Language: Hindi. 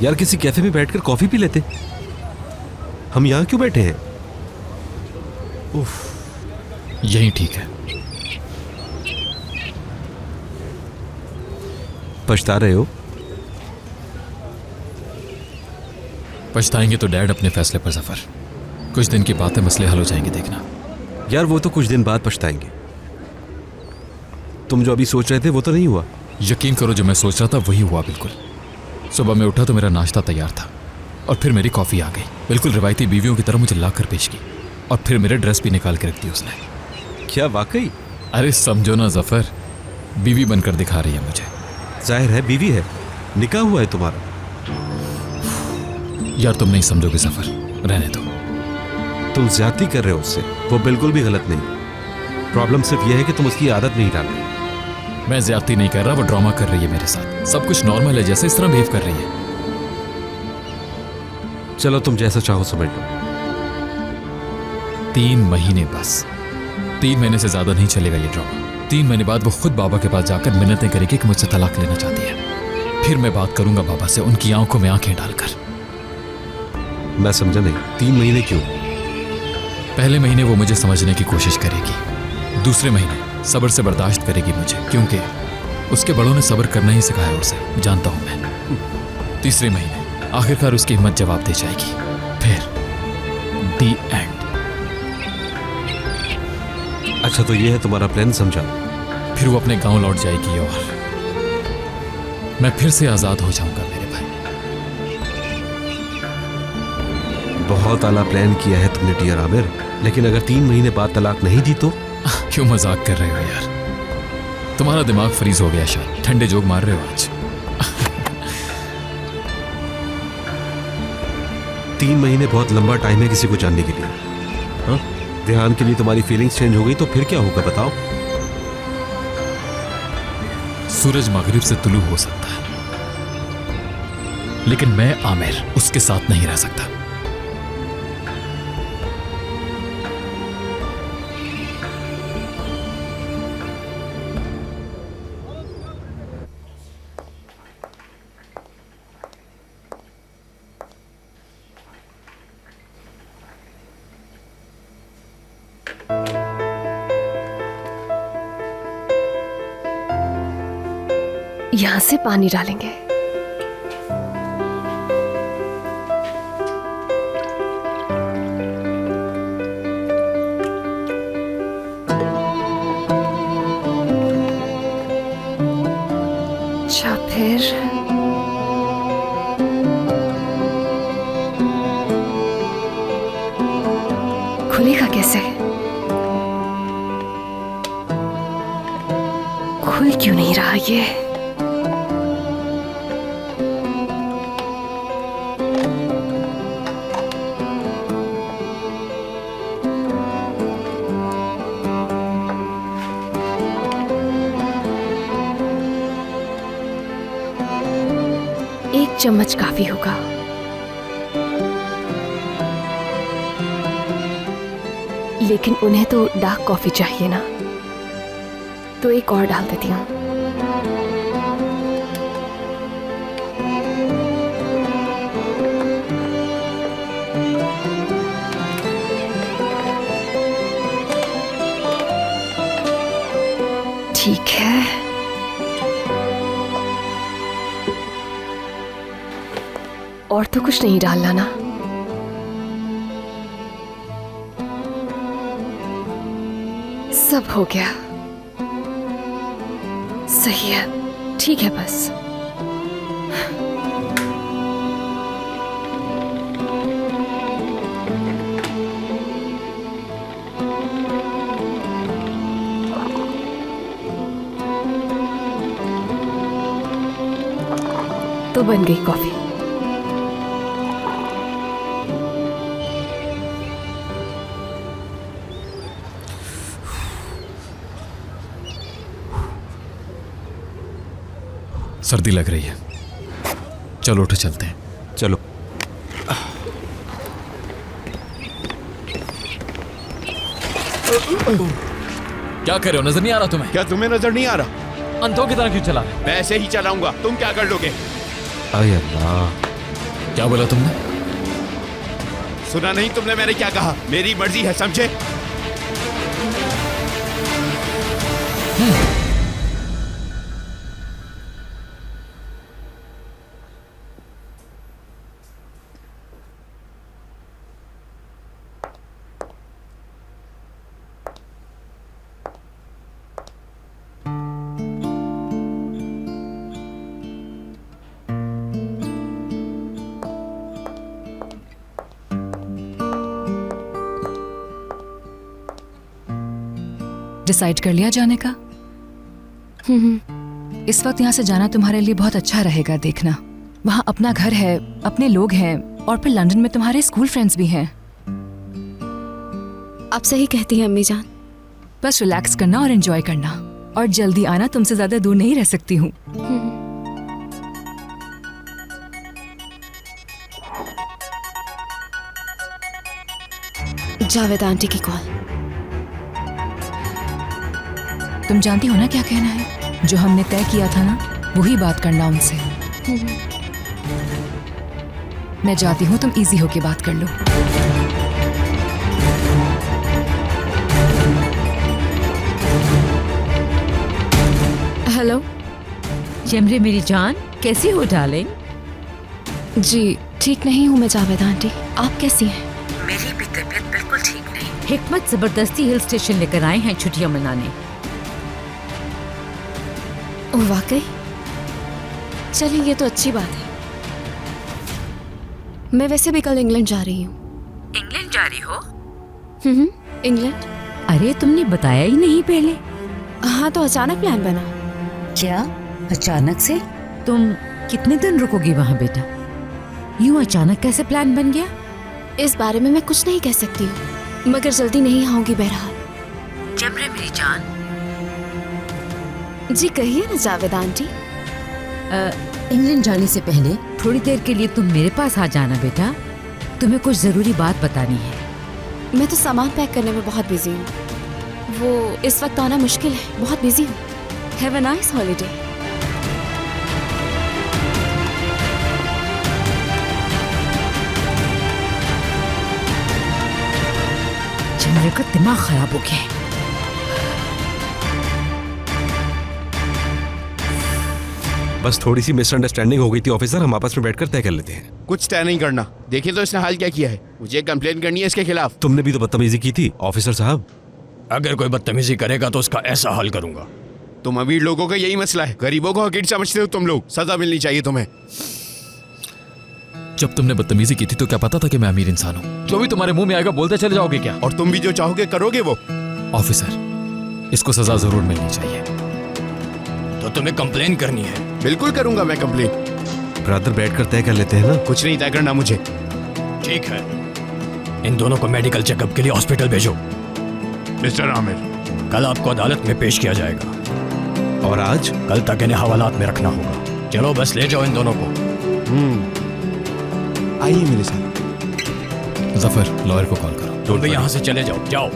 यार किसी कैफे में बैठकर कॉफी पी लेते। हम यहाँ क्यों बैठे हैं? उफ, यही ठीक है। पछता रहे हो? पछताएंगे तो डैड अपने फैसले पर जफर। कुछ दिन की बातें मसले हल हो जाएंगे, देखना। यार वो तो कुछ दिन बाद पछताएंगे। तुम जो अभी सोच रहे थे वो तो नहीं हुआ। यकीन करो, जो मैं सोच रहा था वही हुआ बिल्कुल। सुबह मैं उठा तो मेरा नाश्ता तैयार था और फिर मेरी कॉफ़ी आ गई, बिल्कुल रिवायती बीवियों की तरह मुझे ला कर पेश की, और फिर मेरे ड्रेस भी निकाल के रख दी उसने। क्या वाकई? अरे समझो ना जफर, बीवी बनकर दिखा रही है मुझे। जाहिर है बीवी है, निकाह हुआ है तुम्हारा। यार तुम नहीं समझोगे जफर, रहने दो। तुम ज्यादती कर रहे हो उससे, वो बिल्कुल भी गलत नहीं। प्रॉब्लम सिर्फ यह है कि तुम उसकी आदत नहीं डाल रहे। मैं ज्यादती नहीं कर रहा, वो ड्रामा कर रही है मेरे साथ। सब कुछ नॉर्मल है, जैसे इस तरह बिहेव कर रही है। चलो तुम जैसा चाहो समझ लो। 3 महीने बस, 3 महीने से ज्यादा नहीं चलेगा ये ड्रामा। 3 महीने बाद वो खुद बाबा के पास जाकर मिन्नतें करेगी कि मुझसे तलाक लेना चाहती है। फिर मैं बात करूंगा बाबा से, उनकी आंखों में आंखें डालकर। मैं समझा नहीं, 3 महीने क्यों? पहले महीने वो मुझे समझने की कोशिश करेगी, दूसरे महीने सब्र से बर्दाश्त करेगी मुझे, क्योंकि उसके बड़ों ने सब्र करना ही सिखाया उसे, जानता हूं मैं। तीसरे महीने आखिरकार उसकी हिम्मत जवाब दे जाएगी। फिर दी एंड। अच्छा तो ये है तुम्हारा प्लान, समझा। फिर वो अपने गांव लौट जाएगी और मैं फिर से आजाद हो जाऊंगा मेरे भाई। बहुत आला प्लान किया है तुमने डियर आमिर, लेकिन अगर 3 महीने बाद तलाक नहीं दी तो? क्यों मजाक कर रहे हो यार? तुम्हारा दिमाग फ्रीज हो गया शायद, ठंडे जोक मार रहे हो आज। 3 महीने बहुत लंबा टाइम है किसी को जानने के लिए। हाँ? ध्यान के लिए तुम्हारी फीलिंग्स चेंज हो गई तो फिर क्या होगा बताओ? सूरज मगरिब से तुलू हो सकता है, लेकिन मैं आमिर उसके साथ नहीं रह सकता। यहां से पानी डालेंगे। अच्छा फिर खुलेगा कैसे? खुल क्यों नहीं रहा ये? एक चम्मच काफी होगा। लेकिन उन्हें तो डार्क कॉफी चाहिए ना, तो एक और डाल देती हूँ। ठीक है। और तो कुछ नहीं डालना ना? सब हो गया। सही है, ठीक है बस। तो बन गई कॉफी। सर्दी लग रही है, चलो उठ चलते हैं। चलो। क्या कर रहे हो, नजर नहीं आ रहा तुम्हें? क्या तुम्हें नजर नहीं आ रहा? अंधों की तरह क्यों चला रहे? मैं ऐसे ही चलाऊंगा, तुम क्या कर लोगे? अरे अल्लाह, क्या बोला तुमने? सुना नहीं तुमने मैंने क्या कहा? मेरी मर्जी है, समझे? डिसाइड कर लिया जाने का? इस वक्त यहाँ से जाना तुम्हारे लिए बहुत अच्छा रहेगा। देखना, वहाँ अपना घर है, अपने लोग हैं, और फिर लंदन में तुम्हारे स्कूल फ्रेंड्स भी हैं। आप सही कहती हैं अम्मी जान। बस रिलैक्स करना और एंजॉय करना, और जल्दी आना। तुमसे ज्यादा दूर नहीं रह सकती हूँ। जावेद आंटी की कॉल। तुम जानती हो ना क्या कहना है? जो हमने तय किया था ना, वही बात करना उनसे। मैं जाती हूँ, तुम इजी होके बात कर लो। हेलो जमरे मेरी जान, कैसी हो डार्लिंग? जी, ठीक नहीं हूँ मैं जावेद आंटी। आप कैसी हैं? मेरी भी तबीयत बिल्कुल ठीक नहीं। हिकमत जबरदस्ती हिल स्टेशन लेकर आए हैं छुट्टियां मनाने। ओह वाकई? चलिए, ये तो अच्छी बात है। मैं वैसे भी कल इंग्लैंड जा रही हूँ। इंग्लैंड जा रही हो? इंग्लैंड। अरे तुमने बताया ही नहीं पहले। हाँ, तो अचानक प्लान बना। क्या अचानक से? तुम कितने दिन रुकोगी वहाँ बेटा? यूं अचानक कैसे प्लान बन गया? इस बारे में मैं कुछ नहीं कह सकती हूँ, मगर जल्दी नहीं आऊंगी बहरहाल। जमरे मेरी जान। जी कहिए ना जावेद आंटी। इंग्लैंड जाने से पहले थोड़ी देर के लिए तुम मेरे पास आ जाना बेटा। तुम्हें कुछ जरूरी बात बतानी है। मैं तो सामान पैक करने में बहुत बिजी हूँ। वो इस वक्त आना मुश्किल है, बहुत बिजी हूँ। Have a nice holiday. जमरे का दिमाग खराब हो गया है। बस थोड़ी सी मिसअंडरस्टैंडिंग हो गई थी ऑफिसर, हम आपस में बैठकर तय कर लेते हैं। कुछ तय नहीं करना। देखिए तो इसने हाल क्या किया है। मुझे कंप्लेन करनी है इसके खिलाफ। तुमने भी तो बदतमीजी की थी ऑफिसर साहब। अगर कोई बदतमीजी करेगा तो उसका ऐसा हल करूंगा। तुम अमीर लोगों का यही मसला है, गरीबों को हकीर समझते हो तुम लोग। सजा मिलनी चाहिए तुम्हें। जब तुमने बदतमीजी की थी तो क्या पता था कि मैं अमीर इंसान हूँ? जो भी तुम्हारे मुंह में आएगा बोलते चले जाओगे क्या? और तुम भी जो चाहोगे करोगे वो। ऑफिसर, इसको सजा जरूर मिलनी चाहिए। तो तुम्हें कंप्लेन करनी है? बिल्कुल करूंगा मैं कंप्लेन। ब्रदर बैठकर तय कर लेते हैं ना। कुछ नहीं तय करना मुझे। ठीक है, इन दोनों को मेडिकल चेकअप के लिए हॉस्पिटल भेजो। मिस्टर आमिर, कल आपको अदालत में पेश किया जाएगा और आज कल तक इन्हें हवालात में रखना होगा। चलो बस ले जाओ इन दोनों को। आइए मेरे साथ। जफर, लॉयर को कॉल करो। तुम भी यहाँ से चले जाओ। जाओ।